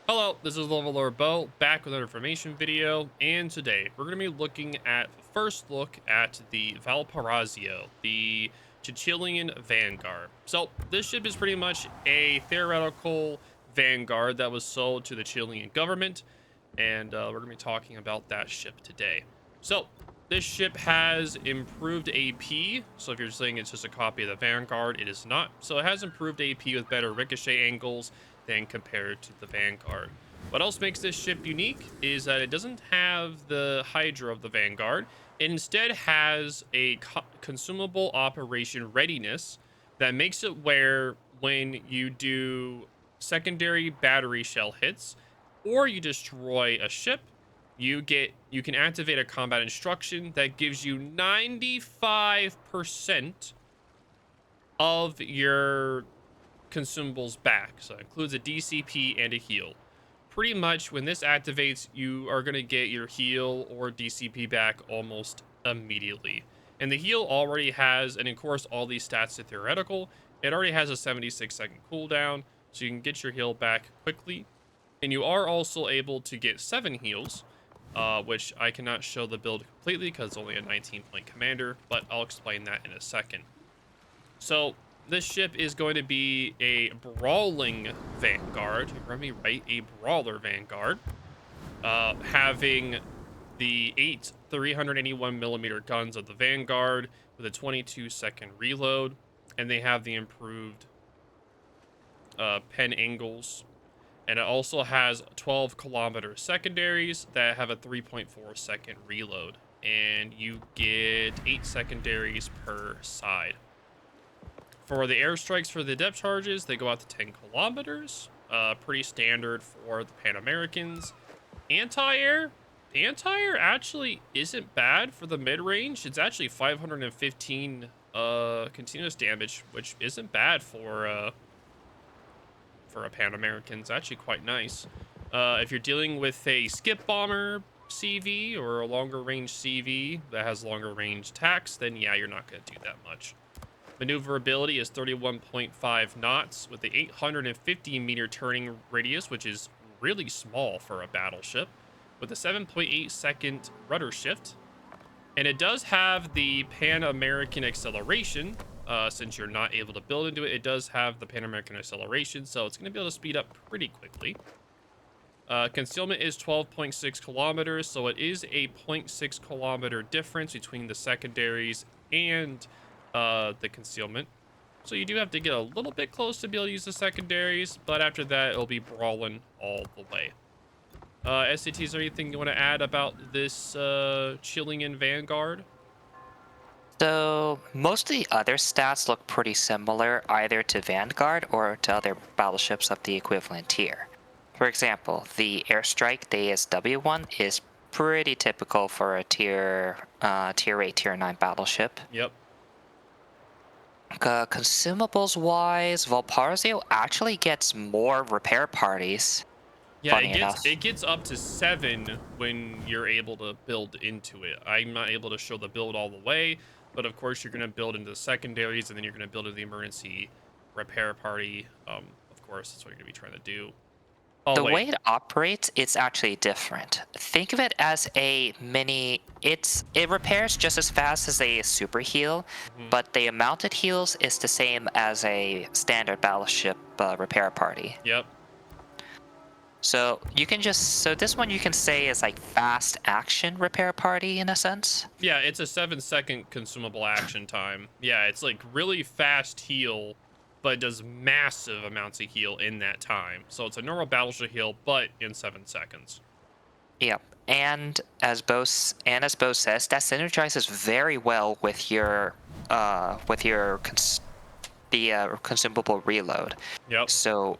Hello, this is OverlordBou back with another information video, and today we're going to be looking at first look at the Valparaiso, the Chilean Vanguard. So this ship is pretty much a theoretical Vanguard that was sold to the Chilean government, and we're going to be talking about that ship today. So this ship has improved AP. So if you're saying it's just a copy of the Vanguard, it is not. So it has improved AP with better ricochet angles than compared to the Vanguard. What else makes this ship unique is that it doesn't have the Hydra of the Vanguard. It instead has a consumable operation readiness that makes it where when you do secondary battery shell hits or you destroy a ship, you can activate a combat instruction that gives you 95% of your consumables back. So it includes a DCP and a heal. Pretty much when this activates, you are going to get your heal or DCP back almost immediately. And the heal already has, and of course all these stats are theoretical, it already has a 76-second cooldown, so you can get your heal back quickly. And you are also able to get 7 heals, which I cannot show the build completely because it's only a 19-point commander, but I'll explain that in a second. So this ship is going to be a brawling Vanguard. You heard me right, a brawler Vanguard, having the 8 381mm guns of the Vanguard with a 22-second reload, and they have the improved pen angles. And it also has 12-kilometer secondaries that have a 3.4-second reload, and you get 8 secondaries per side. For the airstrikes for the depth charges, they go out to 10 kilometers. Pretty standard for the Pan Americans. Anti-air? The anti-air actually isn't bad for the mid-range. It's actually 515 continuous damage, which isn't bad for a Pan American. It's actually quite nice. If you're dealing with a skip bomber CV or a longer range CV that has longer range attacks, then yeah, you're not going to do that much. Maneuverability is 31.5 knots with the 850-meter turning radius, which is really small for a battleship, with a 7.8-second rudder shift. And it does have the Pan American acceleration. Since you're not able to build into it, it does have the Pan American acceleration, so it's going to be able to speed up pretty quickly. Concealment is 12.6 kilometers, so it is a 0.6 kilometer difference between the secondaries and the concealment. So you do have to get a little bit close to be able to use the secondaries, but after that, it'll be brawling all the way. SCT, is there anything you want to add about this Chilean Vanguard? So most of the other stats look pretty similar either to Vanguard or to other battleships of the equivalent tier. For example, the airstrike, the ASW one, is pretty typical for a tier 8, tier 9 battleship. Yep. Consumables wise, Valparaiso actually gets more repair parties. Yeah, Funny enough. it gets up to 7 when you're able to build into it. I'm not able to show the build all the way, but of course you're going to build into the secondaries, and then you're going to build into the emergency repair party. Of course, that's what you're going to be trying to do. Oh, The wait. way it operates, it's actually different. Think of it as a mini. It repairs just as fast as a super heal, Mhm. but the amount it heals is the same as a standard battleship repair party. Yep. So this one you can say is like fast action repair party in a sense. Yeah, it's a 7-second consumable action time. Yeah, it's like really fast heal, but it does massive amounts of heal in that time. So it's a normal battleship heal, but in 7 seconds. Yep. And as Bo says, that synergizes very well with the consumable reload. Yep. So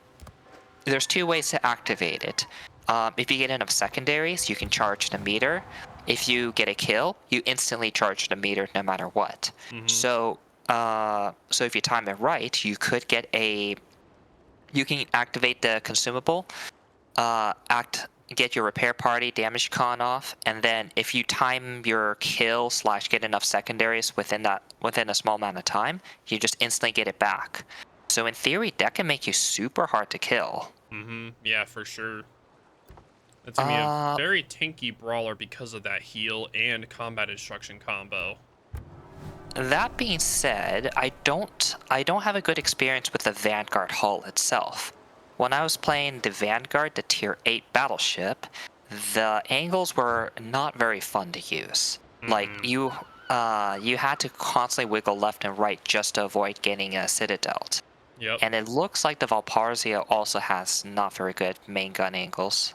there's two ways to activate it. If you get enough secondaries, you can charge the meter. If you get a kill, you instantly charge the meter no matter what. Hmm. So if you time it right, you can activate the consumable, get your repair party damage con off, and then if you time your kill / get enough secondaries within a small amount of time, you just instantly get it back. So in theory, that can make you super hard to kill. Yeah, for sure. That's gonna be a Uh, very tanky brawler because of that heal and combat instruction combo. that being said, I don't have a good experience with the Vanguard hull itself. When I was playing the Vanguard, the tier 8 battleship, the angles were not very fun to use. Like Mm-mm. you had to constantly wiggle left and right just to avoid getting a citadel. Yep. And it looks like the Valparaiso also has not very good main gun angles.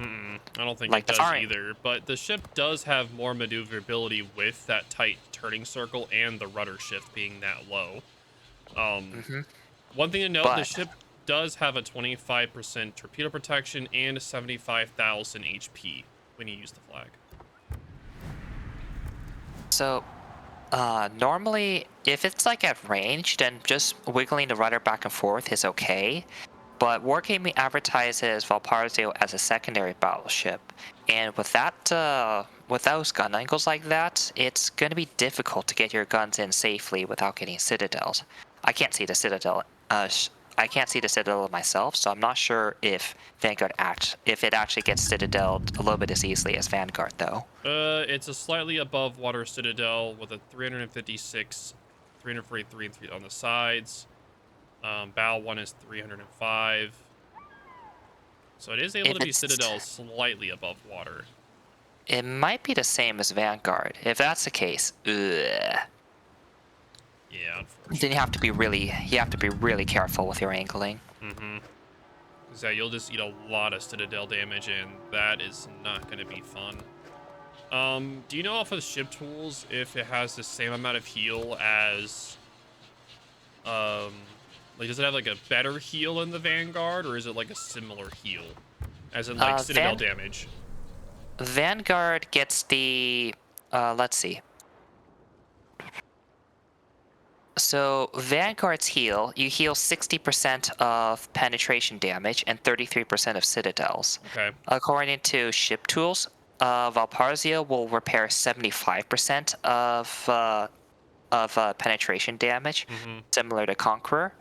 I don't think Like it the does firing. either, but the ship does have more maneuverability with that tight turning circle and the rudder shift being that low. Um, Hmm. One thing to note, the But ship does have a 25% torpedo protection and 75,000 HP when you use the flag. so normally, if it's like at range, then just wiggling the rudder back and forth is okay. But Wargaming advertises Valparaiso as a secondary battleship, and with those gun angles like that, it's going to be difficult to get your guns in safely without getting citadels. I can't see the citadel. I can't see the citadel myself, so I'm not sure if if it actually gets citadeled a little bit as easily as Vanguard, though. It's a slightly above water citadel with a 356, 343 and 3 on the sides. Bow 1 is 305. So it is able If to be it's citadel slightly above water. It might be the same as Vanguard. If that's the case, ugh. Yeah, Then you have to be really careful with your angling. unfortunately. So you'll just eat a lot of citadel damage, and that is not going to be fun. Do you know off of the ship tools if it has the same amount of heal as, um, like, does it have like a better heal in the Vanguard, or is it like a similar heal, as in like citadel Van damage? Vanguard gets the let's see. So Vanguard's heal, you heal 60% of penetration damage and 33% of citadels. Okay. According to ship tools, Valparaiso will repair 75% of penetration damage, Mm-hmm. similar to Conqueror,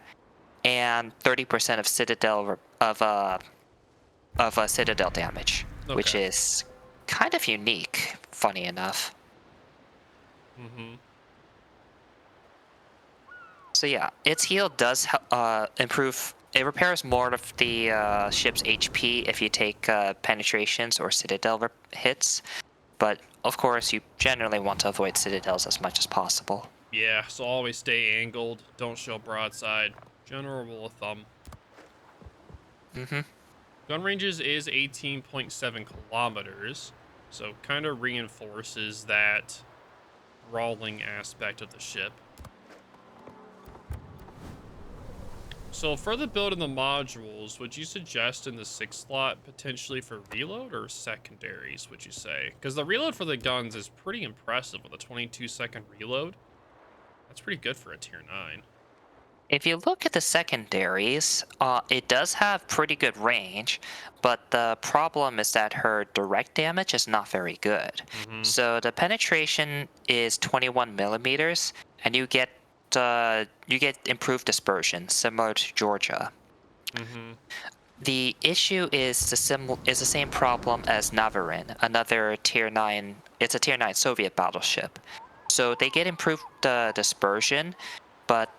and 30% of citadel damage, which Okay. is kind of unique. Funny enough. Mm-hmm. So yeah, its heal does improve. It repairs more of the ship's HP if you take penetrations or citadel hits, but of course you generally want to avoid citadels as much as possible. Yeah, so always stay angled. Don't show broadside. General rule of thumb. Hmm. Gun ranges is 18.7 kilometers, so kind of reinforces that brawling aspect of the ship. So for the build and the modules, would you suggest in the 6 slot potentially for reload or secondaries, would you say? Because the reload for the guns is pretty impressive with a 22-second reload. That's pretty good for a tier 9. If you look at the secondaries, it does have pretty good range, but the problem is that her direct damage is not very good. Mm-hmm. So the penetration is 21 millimeters, and you get improved dispersion, similar to Georgia. Mm-hmm. The issue is the same problem as Navarin, another tier 9. It's a tier 9 Soviet battleship. So they get improved dispersion, but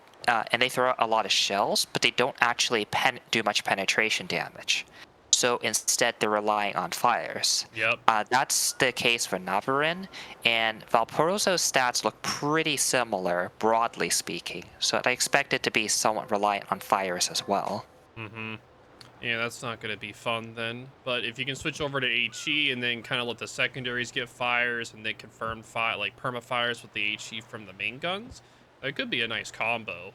and they throw out a lot of shells, but they don't actually do much penetration damage. So instead, they're relying on fires. Yep. That's the case for Navarin, and Valparaiso's stats look pretty similar, broadly speaking. So I expect it to be somewhat reliant on fires as well. Mm-hmm. Yeah, that's not going to be fun then. But if you can switch over to HE and then kind of let the secondaries get fires and then confirm like perma fires with the HE from the main guns, that could be a nice combo.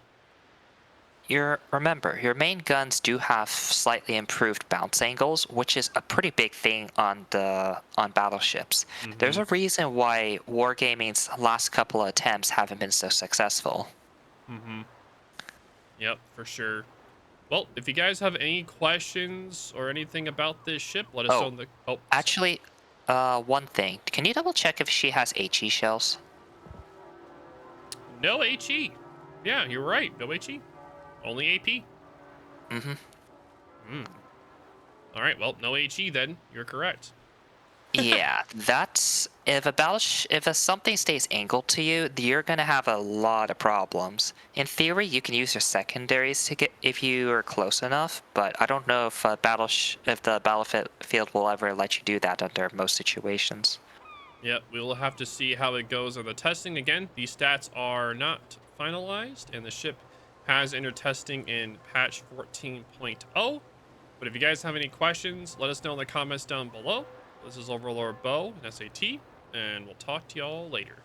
Remember, your main guns do have slightly improved bounce angles, which is a pretty big thing on battleships. There's Mm-hmm. a reason why Wargaming's last couple of attempts haven't been so successful. Mm-hmm. Yep, for sure. Well, if you guys have any questions or anything about this ship, let us know Oh, in the... Oh, sorry. actually, one thing. Can you double check if she has HE shells? No HE. Yeah, you're right. No HE. Only AP. Mm-hmm. Hmm. All right, well, no HE then. You're correct. Yeah, that's if something stays angled to you, you're gonna have a lot of problems. In theory, you can use your secondaries to get if you are close enough, but I don't know if if the battlefield will ever let you do that under most situations. Yep, we will have to see how it goes on the testing. Again, these stats are not finalized, and the ship has entered testing in patch 14.0. But if you guys have any questions, let us know in the comments down below. This is OverlordBou and SAT, and we'll talk to y'all later.